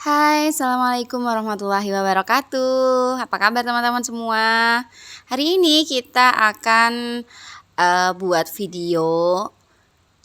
Hai, assalamualaikum warahmatullahi wabarakatuh. Apa kabar teman-teman semua? Hari ini kita akan buat video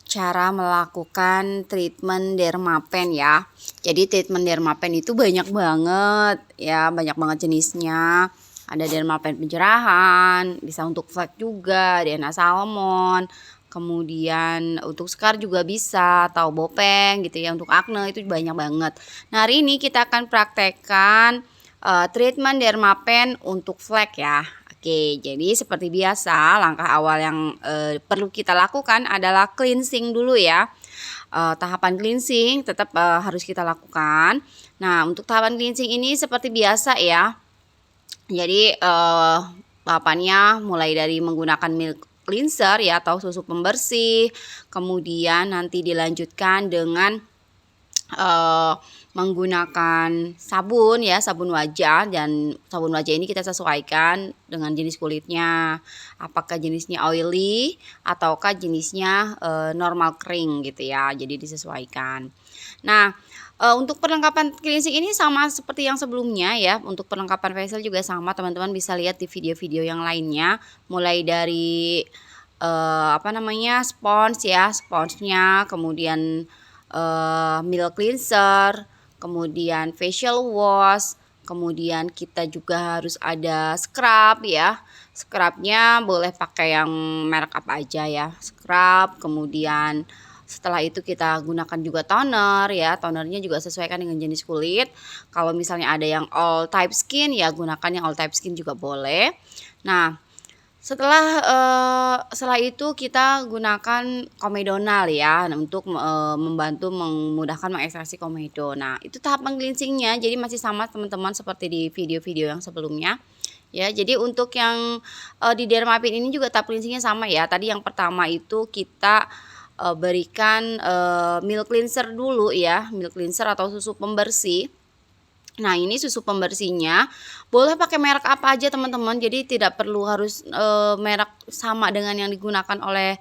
cara melakukan treatment dermapen ya. Jadi treatment dermapen itu banyak banget ya, banyak banget jenisnya. Ada dermapen pencerahan, bisa untuk flek juga, DNA salmon. Kemudian untuk scar juga bisa, atau bopeng gitu ya, untuk acne itu banyak banget. Nah, hari ini kita akan praktekkan treatment dermapen untuk flek ya. Oke, jadi seperti biasa langkah awal yang perlu kita lakukan adalah cleansing dulu ya. Tahapan cleansing tetap harus kita lakukan. Nah, untuk tahapan cleansing ini seperti biasa ya. Jadi tahapannya mulai dari menggunakan milk cleanser ya, atau susu pembersih, kemudian nanti dilanjutkan dengan menggunakan sabun ya, sabun wajah, dan sabun wajah ini kita sesuaikan dengan jenis kulitnya, apakah jenisnya oily ataukah jenisnya normal kering gitu ya, jadi disesuaikan. Nah, untuk perlengkapan cleansing ini sama seperti yang sebelumnya ya. Untuk perlengkapan facial juga sama, teman-teman bisa lihat di video-video yang lainnya. Mulai dari spons ya, sponsnya, kemudian milk cleanser, kemudian facial wash, kemudian kita juga harus ada scrub ya. Scrubnya boleh pakai yang merek apa aja ya, scrub. Kemudian setelah itu kita gunakan juga toner ya. Tonernya juga sesuaikan dengan jenis kulit. Kalau misalnya ada yang all type skin ya, gunakan yang all type skin juga boleh. Nah, setelah itu kita gunakan komedonal ya, untuk membantu memudahkan mengekstraksi komedo. Nah, itu tahapan cleansingnya, jadi masih sama teman-teman seperti di video-video yang sebelumnya. Ya, jadi untuk yang di dermapen ini juga tahap cleansingnya sama ya. Tadi yang pertama itu kita berikan milk cleanser dulu ya, milk cleanser atau susu pembersih. Nah, ini susu pembersihnya boleh pakai merek apa aja teman-teman, jadi tidak perlu harus merek sama dengan yang digunakan oleh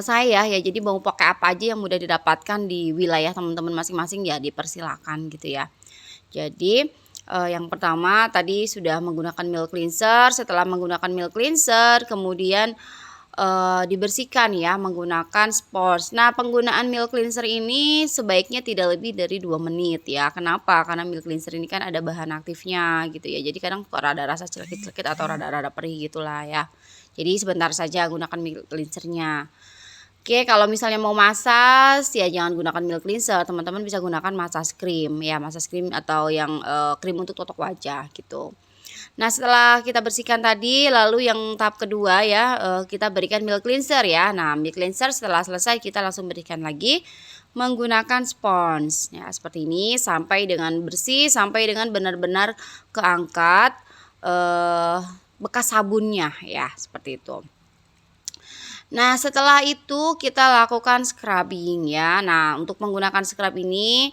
saya ya. Jadi mau pakai apa aja yang mudah didapatkan di wilayah teman-teman masing-masing ya, dipersilakan gitu ya. Jadi yang pertama tadi sudah menggunakan milk cleanser. Setelah menggunakan milk cleanser, kemudian dibersihkan ya menggunakan spons. Nah, penggunaan milk cleanser ini sebaiknya tidak lebih dari 2 menit ya. Kenapa? Karena milk cleanser ini kan ada bahan aktifnya gitu ya. Jadi kadang rada rasa celekit-celekit atau rada-rada perih gitulah ya. Jadi sebentar saja gunakan milk cleansernya. Oke, kalau misalnya mau massage ya jangan gunakan milk cleanser, teman-teman bisa gunakan massage cream ya, massage cream atau yang krim untuk totok wajah gitu. Nah, setelah kita bersihkan tadi, lalu yang tahap kedua ya, kita berikan milk cleanser ya. Nah, milk cleanser setelah selesai kita langsung berikan lagi menggunakan spons ya, seperti ini sampai dengan bersih, sampai dengan benar-benar keangkat bekas sabunnya ya, seperti itu. Nah, setelah itu kita lakukan scrubbing ya. Nah, untuk menggunakan scrub ini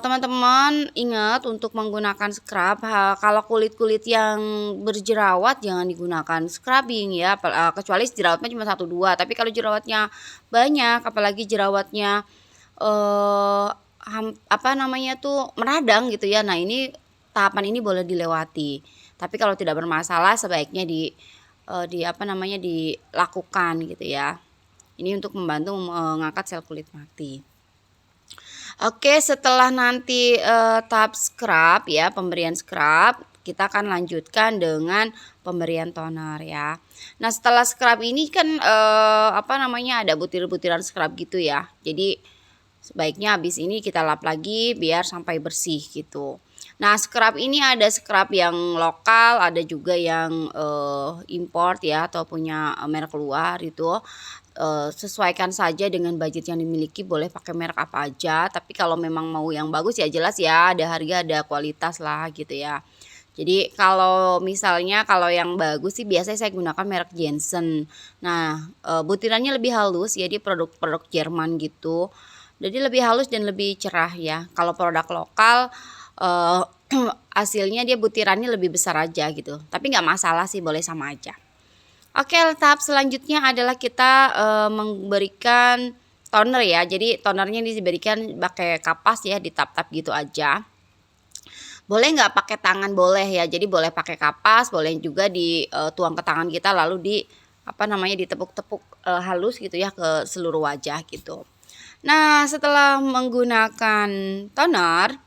teman-teman ingat untuk menggunakan scrub, kalau kulit-kulit yang berjerawat jangan digunakan scrubbing ya, kecuali jerawatnya cuma 1-2. Tapi kalau jerawatnya banyak, apalagi jerawatnya meradang gitu ya. Nah, ini tahapan ini boleh dilewati. Tapi kalau tidak bermasalah sebaiknya dilakukan gitu ya. Ini untuk membantu mengangkat sel kulit mati. Oke, setelah nanti tahap scrub ya, pemberian scrub, kita akan lanjutkan dengan pemberian toner ya. Nah, setelah scrub ini kan ada butir-butiran scrub gitu ya. Jadi sebaiknya habis ini kita lap lagi biar sampai bersih gitu. Nah, scrub ini ada scrub yang lokal, ada juga yang import ya, atau punya merek luar itu. Sesuaikan saja dengan budget yang dimiliki, boleh pakai merek apa aja. Tapi kalau memang mau yang bagus ya jelas ya ada harga, ada kualitas lah gitu ya. Jadi kalau misalnya kalau yang bagus sih biasanya saya gunakan merek Jensen. Nah, butirannya lebih halus ya, dia produk Jerman gitu. Jadi lebih halus dan lebih cerah ya. Kalau produk lokal hasilnya dia butirannya lebih besar aja gitu. Tapi nggak masalah sih, boleh sama aja. Oke, tahap selanjutnya adalah kita memberikan toner ya. Jadi tonernya ini diberikan pakai kapas ya, ditap-tap gitu aja. Boleh nggak pakai tangan, boleh ya. Jadi boleh pakai kapas, boleh juga tuang ke tangan kita lalu ditepuk-tepuk halus gitu ya ke seluruh wajah gitu. Nah, setelah menggunakan toner,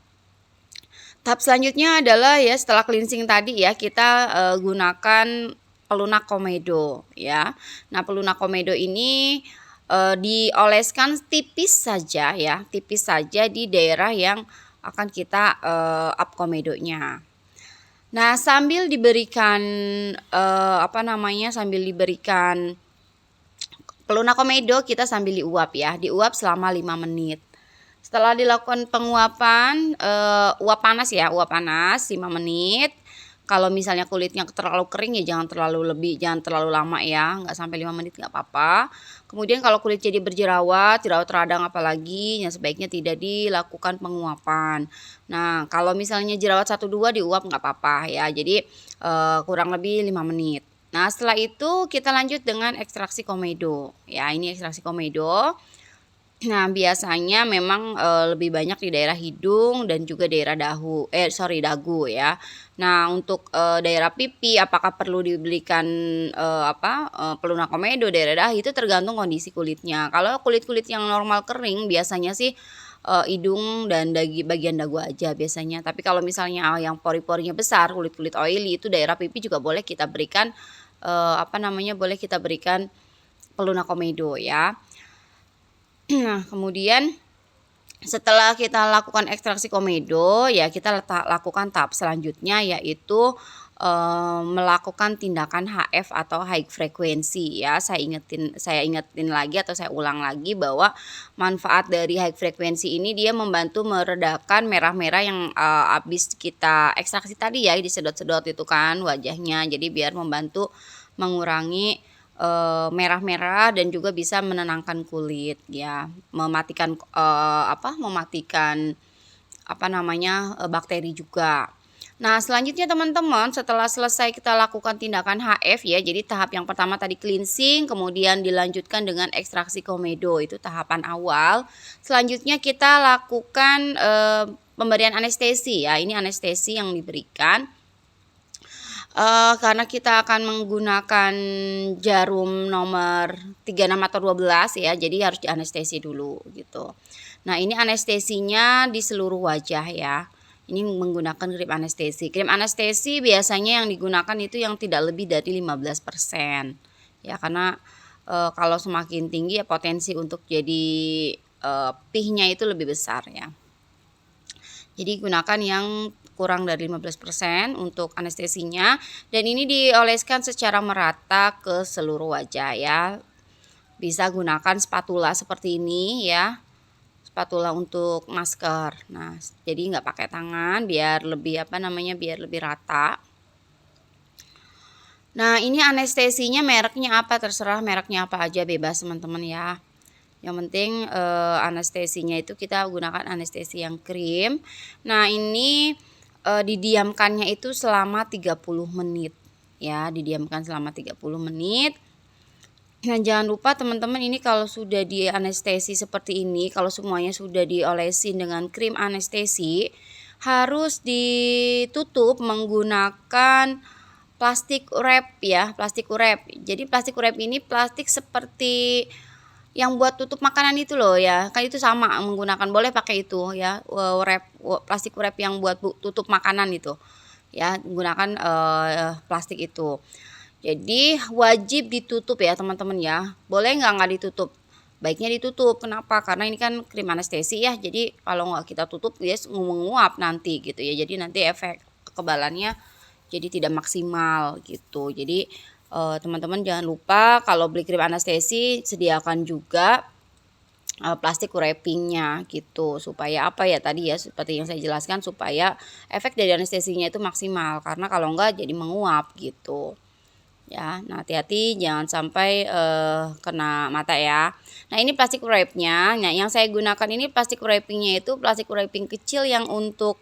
tahap selanjutnya adalah ya setelah cleansing tadi ya, kita gunakan pelunak komedo ya. Nah, pelunak komedo ini dioleskan tipis saja ya, tipis saja di daerah yang akan kita up komedonya. Nah, sambil diberikan sambil diberikan pelunak komedo, kita sambil diuap ya, diuap selama 5 menit. Setelah dilakukan penguapan, uap panas 5 menit. Kalau misalnya kulitnya terlalu kering ya jangan terlalu lama ya, nggak sampai 5 menit nggak apa-apa. Kemudian kalau kulit jadi jerawat radang apalagi, ya sebaiknya tidak dilakukan penguapan. Nah, kalau misalnya jerawat 1-2 diuap nggak apa-apa ya, jadi kurang lebih 5 menit. Nah, setelah itu kita lanjut dengan ekstraksi komedo. Ya, ini ekstraksi komedo. Nah, biasanya memang lebih banyak di daerah hidung dan juga daerah dagu ya. Nah, untuk daerah pipi apakah perlu diberikan pelunak komedo, daerah dahi itu tergantung kondisi kulitnya. Kalau kulit-kulit yang normal kering biasanya sih hidung dan bagian dagu aja biasanya. Tapi kalau misalnya yang pori-porinya besar, kulit-kulit oily itu daerah pipi juga boleh kita berikan boleh kita berikan pelunak komedo ya. Nah, kemudian setelah kita lakukan ekstraksi komedo ya kita lakukan tahap selanjutnya yaitu melakukan tindakan HF atau high frequency ya. Saya ingetin lagi atau saya ulang lagi bahwa manfaat dari high frequency ini dia membantu meredakan merah-merah yang habis kita ekstraksi tadi ya, disedot-sedot itu kan wajahnya. Jadi biar membantu mengurangi merah-merah dan juga bisa menenangkan kulit ya, mematikan bakteri juga. Nah, selanjutnya teman-teman, setelah selesai kita lakukan tindakan HF ya, jadi tahap yang pertama tadi cleansing, kemudian dilanjutkan dengan ekstraksi komedo, itu tahapan awal. Selanjutnya kita lakukan pemberian anestesi ya, ini anestesi yang diberikan. Karena kita akan menggunakan jarum nomor 36 atau 12 ya, jadi harus dianestesi dulu gitu. Nah, ini anestesinya di seluruh wajah ya. Ini menggunakan krim anestesi. Krim anestesi biasanya yang digunakan itu yang tidak lebih dari 15%. Ya, karena kalau semakin tinggi ya potensi untuk jadi pihnya itu lebih besar ya. Jadi gunakan yang kurang dari 15% untuk anestesinya, dan ini dioleskan secara merata ke seluruh wajah ya. Bisa gunakan spatula seperti ini ya, spatula untuk masker. Nah, jadi nggak pakai tangan biar lebih biar lebih rata. Nah, ini anestesinya mereknya apa, terserah mereknya apa aja, bebas teman-teman ya. Yang penting anestesinya itu kita gunakan anestesi yang krim. Nah, ini didiamkannya itu selama 30 menit ya, didiamkan selama 30 menit. Nah, jangan lupa teman-teman, ini kalau sudah di anestesi seperti ini, kalau semuanya sudah diolesin dengan krim anestesi, harus ditutup menggunakan plastik wrap ya, plastik wrap. Jadi plastik wrap ini plastik seperti yang buat tutup makanan itu loh ya, kan itu sama menggunakan, boleh pakai itu ya, plastik wrap yang buat tutup makanan itu ya, menggunakan plastik itu. Jadi wajib ditutup ya teman-teman ya, boleh nggak ditutup, baiknya ditutup. Kenapa? Karena ini kan krim anestesi ya, jadi kalau nggak kita tutup dia menguap nanti gitu ya, jadi nanti efek kekebalannya jadi tidak maksimal gitu. Jadi teman-teman jangan lupa kalau beli krim anestesi sediakan juga plastik wrappingnya gitu, supaya tadi ya seperti yang saya jelaskan, supaya efek dari anestesinya itu maksimal, karena kalau enggak jadi menguap gitu ya. Nah, hati-hati jangan sampai kena mata ya. Nah, ini plastik wrapnya. Nah, yang saya gunakan ini plastik wrappingnya itu plastik wrapping kecil yang untuk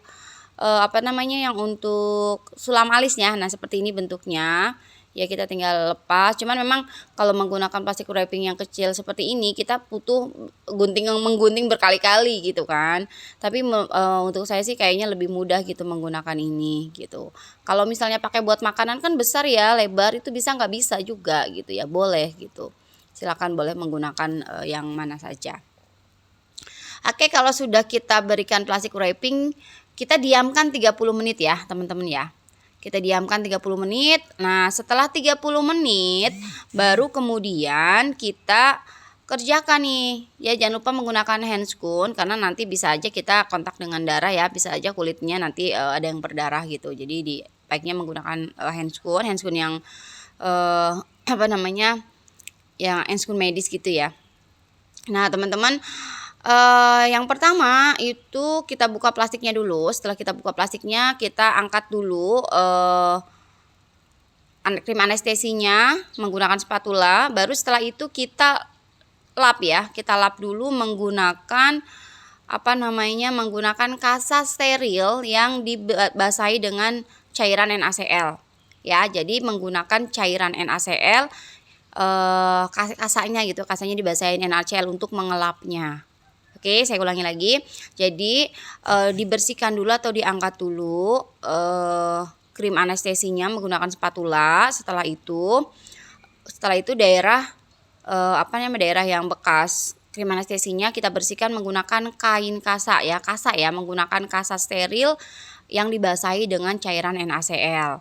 yang untuk sulam alisnya. Nah, seperti ini bentuknya Ya kita tinggal lepas. Cuman memang kalau menggunakan plastik wrapping yang kecil seperti ini kita butuh menggunting berkali-kali gitu kan. Tapi untuk saya sih kayaknya lebih mudah gitu menggunakan ini gitu. Kalau misalnya pakai buat makanan kan besar ya, lebar, itu bisa nggak bisa juga gitu ya, boleh gitu. Silakan boleh menggunakan yang mana saja. Oke, kalau sudah kita berikan plastik wrapping, kita diamkan 30 menit ya teman-teman ya. Kita diamkan 30 menit. Nah, setelah 30 menit baru kemudian kita kerjakan nih. Ya, jangan lupa menggunakan handscoon karena nanti bisa aja kita kontak dengan darah ya, bisa aja kulitnya nanti ada yang berdarah gitu. Jadi baiknya menggunakan handscoon yang apa namanya? Yang handscoon medis gitu ya. Nah, teman-teman, yang pertama itu kita buka plastiknya dulu. Setelah kita buka plastiknya, kita angkat dulu krim anestesinya menggunakan spatula. Baru setelah itu kita lap ya. Kita lap dulu menggunakan menggunakan kasa steril yang dibasahi dengan cairan NaCl. Ya, jadi menggunakan cairan NaCl, kasanya dibasahin NaCl untuk mengelapnya. Oke, saya ulangi lagi. Jadi dibersihkan dulu atau diangkat dulu krim anestesinya menggunakan spatula. Setelah itu daerah daerah yang bekas krim anestesinya kita bersihkan menggunakan kain kasa ya, menggunakan kasa steril yang dibasahi dengan cairan NaCl.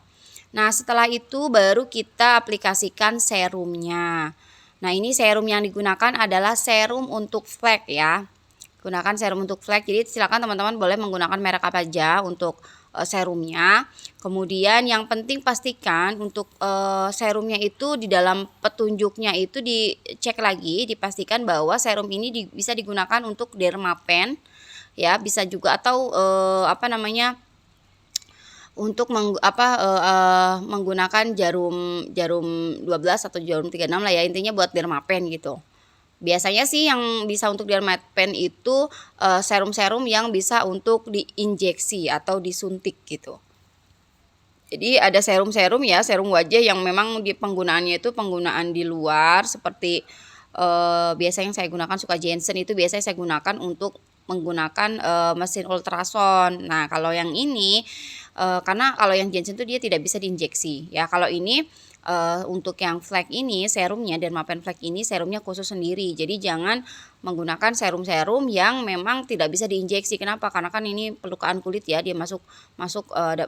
Nah, setelah itu baru kita aplikasikan serumnya. Nah, ini serum yang digunakan adalah serum untuk flek ya. Gunakan serum untuk flek. Jadi silakan teman-teman boleh menggunakan merek apa aja untuk serumnya. Kemudian yang penting pastikan untuk serumnya itu di dalam petunjuknya itu dicek lagi, dipastikan bahwa serum ini bisa digunakan untuk dermapen ya, bisa juga atau untuk menggunakan jarum 12 atau jarum 36 lah ya, intinya buat dermapen gitu. Biasanya sih yang bisa untuk dermapen itu serum-serum yang bisa untuk diinjeksi atau disuntik gitu. Jadi ada serum-serum ya, serum wajah yang memang penggunaannya itu penggunaan di luar seperti biasa yang saya gunakan suka Jensen itu biasanya saya gunakan untuk menggunakan mesin ultrason. Nah, kalau yang ini karena kalau yang Jensen itu dia tidak bisa diinjeksi ya. Kalau ini untuk yang flek ini serumnya Dermapen flek ini serumnya khusus sendiri. Jadi jangan menggunakan serum-serum yang memang tidak bisa diinjeksi. Kenapa? Karena kan ini pelukaan kulit ya, dia masuk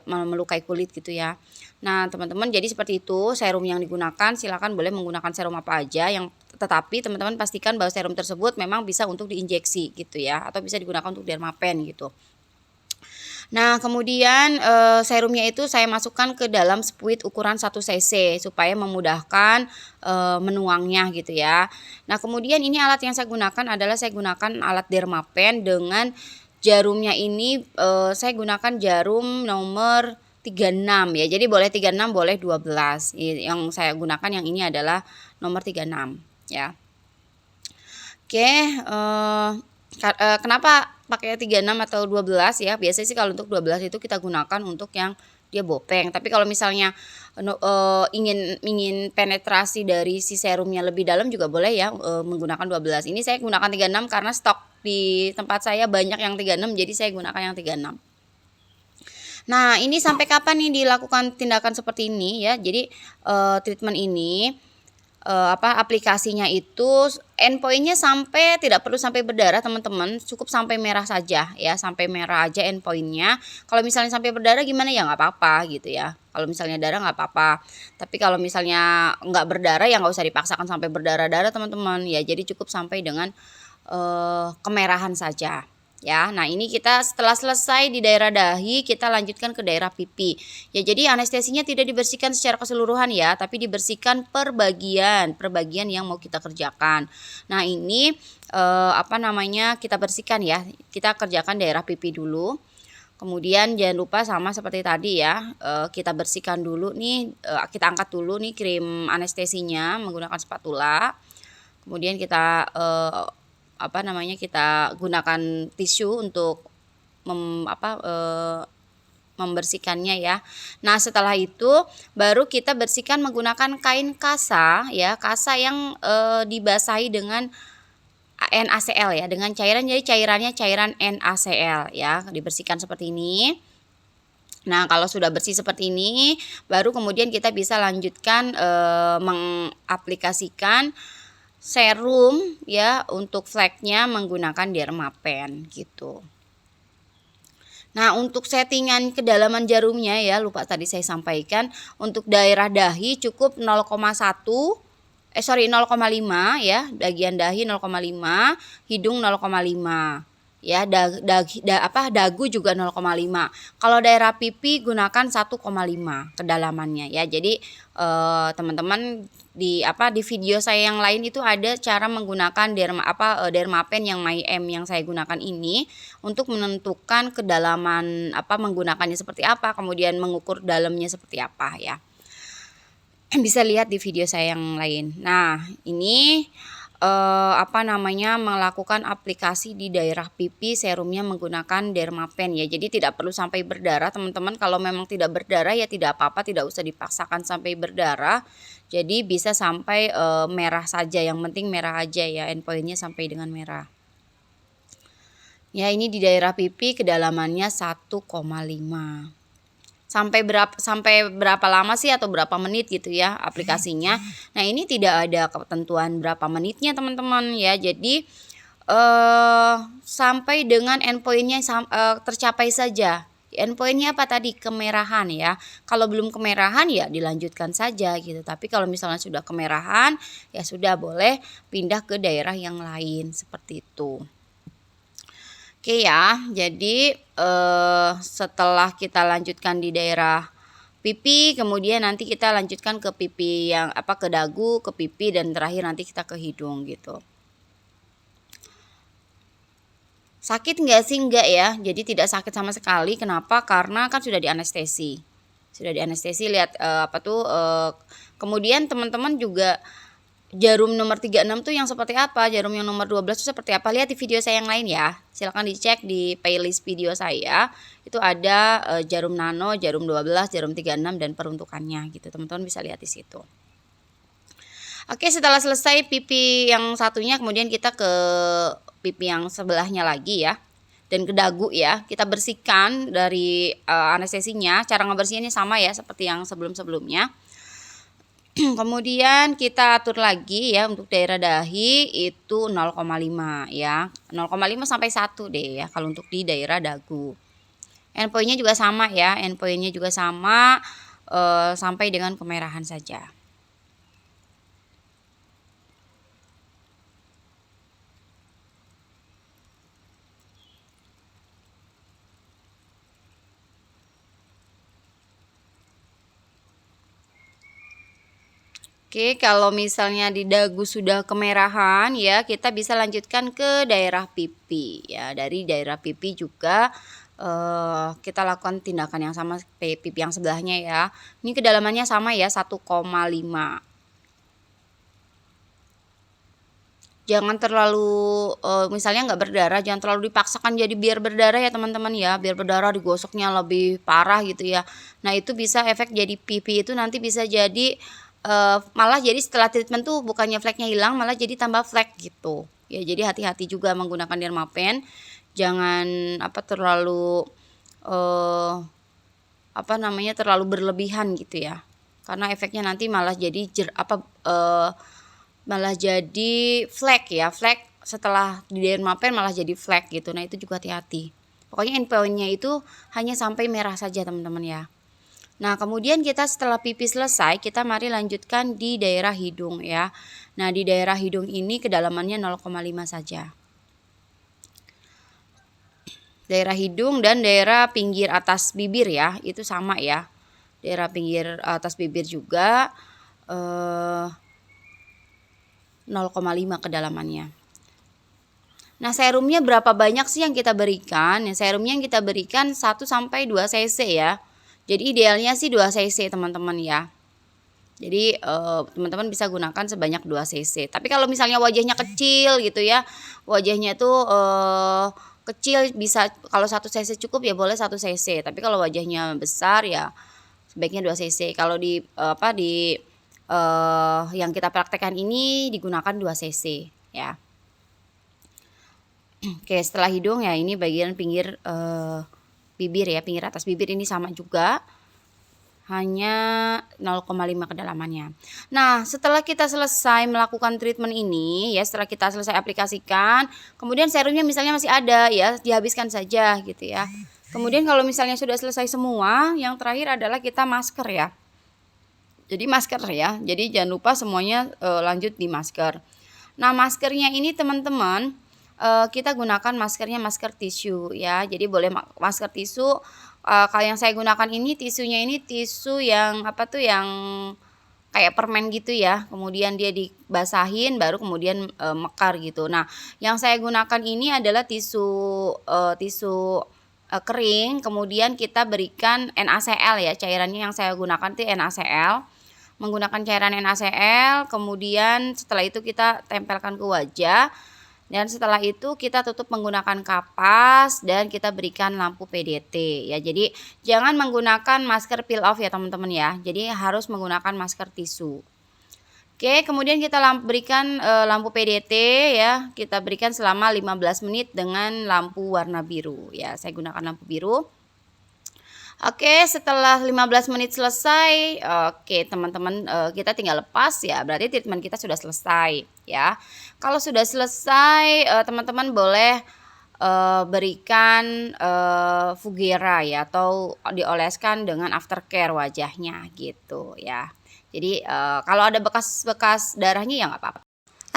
melukai kulit gitu ya. Nah, teman-teman, jadi seperti itu serum yang digunakan. Silakan boleh menggunakan serum apa aja yang tetapi teman-teman pastikan bahwa serum tersebut memang bisa untuk diinjeksi gitu ya, atau bisa digunakan untuk dermapen gitu. Nah, kemudian serumnya itu saya masukkan ke dalam spuit ukuran 1 cc supaya memudahkan menuangnya gitu ya. Nah, kemudian ini alat yang saya gunakan adalah saya gunakan alat dermapen dengan jarumnya ini saya gunakan jarum nomor 36 ya. Jadi boleh 36 boleh 12. Yang saya gunakan yang ini adalah nomor 36 ya. Oke, kenapa pakai 36 atau 12 ya? Biasanya sih kalau untuk 12 itu kita gunakan untuk yang dia bopeng. Tapi kalau misalnya ingin penetrasi dari si serumnya lebih dalam juga boleh ya menggunakan 12. Ini saya gunakan 36 karena stok di tempat saya banyak yang 36, jadi saya gunakan yang 36. Nah, ini sampai kapan nih dilakukan tindakan seperti ini ya? Jadi treatment ini aplikasinya itu endpointnya sampai tidak perlu sampai berdarah teman-teman, cukup sampai merah saja ya, sampai merah aja endpointnya. Kalau misalnya sampai berdarah gimana ya nggak apa-apa gitu ya. Kalau misalnya darah nggak apa-apa, tapi kalau misalnya nggak berdarah ya nggak usah dipaksakan sampai berdarah-darah teman-teman ya. Jadi cukup sampai dengan kemerahan saja. Ya, nah ini kita setelah selesai di daerah dahi, kita lanjutkan ke daerah pipi. Ya, jadi anestesinya tidak dibersihkan secara keseluruhan ya, tapi dibersihkan per bagian yang mau kita kerjakan. Nah, ini kita bersihkan ya. Kita kerjakan daerah pipi dulu. Kemudian jangan lupa sama seperti tadi ya, kita bersihkan dulu nih, kita angkat dulu nih krim anestesinya menggunakan spatula. Kemudian kita kita gunakan tisu untuk membersihkannya ya. Nah, setelah itu baru kita bersihkan menggunakan kain kasa ya, kasa yang dibasahi dengan NaCl ya, dengan cairan, jadi cairannya cairan NaCl ya, dibersihkan seperti ini. Nah, kalau sudah bersih seperti ini, baru kemudian kita bisa lanjutkan mengaplikasikan serum ya untuk fleknya menggunakan Dermapen gitu. Nah, untuk settingan kedalaman jarumnya ya, lupa tadi saya sampaikan, untuk daerah dahi cukup 0,5 ya, bagian dahi 0,5, hidung 0,5. Ya, dagu juga 0,5. Kalau daerah pipi gunakan 1,5 kedalamannya ya. Jadi teman-teman di video saya yang lain itu ada cara menggunakan Dermapen yang MyM yang saya gunakan ini untuk menentukan kedalaman menggunakannya seperti apa, kemudian mengukur dalamnya seperti apa ya. Bisa lihat di video saya yang lain. Nah, ini melakukan aplikasi di daerah pipi serumnya menggunakan Dermapen ya. Jadi tidak perlu sampai berdarah teman-teman. Kalau memang tidak berdarah ya tidak apa-apa, tidak usah dipaksakan sampai berdarah. Jadi bisa sampai merah saja, yang penting merah aja ya, endpointnya sampai dengan merah. Ya, ini di daerah pipi kedalamannya 1,5. Sampai berapa lama sih atau berapa menit gitu ya aplikasinya. Nah, ini tidak ada ketentuan berapa menitnya teman-teman ya. Jadi sampai dengan endpointnya tercapai saja. Endpointnya apa tadi? Kemerahan ya. Kalau belum kemerahan ya dilanjutkan saja gitu. Tapi kalau misalnya sudah kemerahan ya sudah boleh pindah ke daerah yang lain seperti itu. Oke ya, jadi setelah kita lanjutkan di daerah pipi, kemudian nanti kita lanjutkan ke pipi yang ke dagu, ke pipi, dan terakhir nanti kita ke hidung gitu. Sakit nggak sih? Enggak ya, jadi tidak sakit sama sekali. Kenapa? Karena kan sudah dianestesi. Lihat kemudian teman-teman juga jarum nomor 36 tuh yang seperti apa, jarum yang nomor 12 itu seperti apa, lihat di video saya yang lain ya. Silahkan dicek di playlist video saya. Itu ada jarum nano, jarum 12, jarum 36 dan peruntukannya gitu. Teman-teman bisa lihat di situ. Oke, setelah selesai pipi yang satunya, kemudian kita ke pipi yang sebelahnya lagi ya. Dan ke dagu ya. Kita bersihkan dari anestesinya. Cara ngebersihinnya sama ya seperti yang sebelum-sebelumnya. Kemudian kita atur lagi ya untuk daerah dahi itu 0,5 ya. 0,5 sampai 1 deh ya kalau untuk di daerah dagu. Endpointnya juga sama ya. Endpointnya juga sama sampai dengan kemerahan saja. Oke, kalau misalnya di dagu sudah kemerahan ya, kita bisa lanjutkan ke daerah pipi ya. Dari daerah pipi juga kita lakukan tindakan yang sama seperti pipi yang sebelahnya ya. Ini kedalamannya sama ya, 1,5. Jangan terlalu misalnya nggak berdarah, jangan terlalu dipaksakan jadi biar berdarah ya teman-teman ya, biar berdarah digosoknya lebih parah gitu ya. Nah, itu bisa efek jadi pipi itu nanti bisa jadi malah jadi setelah treatment tuh bukannya fleknya hilang, malah jadi tambah flek gitu ya. Jadi hati-hati juga menggunakan Dermapen, jangan terlalu terlalu berlebihan gitu ya, karena efeknya nanti malah jadi malah jadi flek ya, flek setelah di Dermapen malah jadi flek gitu. Nah, itu juga hati-hati. Pokoknya endpointnya itu hanya sampai merah saja teman-teman ya. Nah, kemudian kita setelah pipi selesai, kita mari lanjutkan di daerah hidung ya. Nah, di daerah hidung ini kedalamannya 0,5 saja. Daerah hidung dan daerah pinggir atas bibir ya, itu sama ya. Daerah pinggir atas bibir juga 0,5 kedalamannya. Nah, serumnya berapa banyak sih yang kita berikan? Ya, serumnya yang kita berikan 1 sampai 2 cc ya. Jadi idealnya sih 2 cc teman-teman ya. Jadi teman-teman bisa gunakan sebanyak 2 cc. Tapi kalau misalnya wajahnya kecil gitu ya, wajahnya tuh kecil bisa, kalau 1 cc cukup ya boleh 1 cc, tapi kalau wajahnya besar ya sebaiknya 2 cc. Kalau di yang kita praktekkan ini digunakan 2 cc ya. Oke, setelah hidung ya ini bagian pinggir bibir ya, pinggir atas bibir ini sama juga, hanya 0,5 kedalamannya. Nah, setelah kita selesai melakukan treatment ini ya, setelah kita selesai aplikasikan, kemudian serumnya misalnya masih ada ya, dihabiskan saja gitu ya. Kemudian kalau misalnya sudah selesai semua, yang terakhir adalah kita masker ya. Jadi masker ya, jadi jangan lupa semuanya lanjut di masker. Nah, maskernya ini teman-teman, kita gunakan maskernya masker tisu ya. Jadi boleh masker tisu. Kalau yang saya gunakan ini tisunya ini tisu yang apa tuh, yang kayak permen gitu ya. Kemudian dia dibasahin baru kemudian mekar gitu. Nah, yang saya gunakan ini adalah tisu kering. Kemudian kita berikan NaCl ya. Cairannya yang saya gunakan itu NaCl. Menggunakan cairan NaCl, kemudian setelah itu kita tempelkan ke wajah, dan setelah itu kita tutup menggunakan kapas dan kita berikan lampu PDT ya. Jadi jangan menggunakan masker peel off ya teman-teman ya. Jadi harus menggunakan masker tisu. Oke, kemudian kita berikan lampu PDT ya. Kita berikan selama 15 menit dengan lampu warna biru ya. Saya gunakan lampu biru. Oke, setelah 15 menit selesai, oke teman-teman, kita tinggal lepas ya, berarti treatment kita sudah selesai ya. Kalau sudah selesai, teman-teman boleh berikan Fugera ya, atau dioleskan dengan aftercare wajahnya gitu ya. Jadi kalau ada bekas-bekas darahnya ya nggak apa-apa.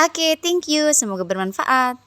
Oke, thank you, semoga bermanfaat.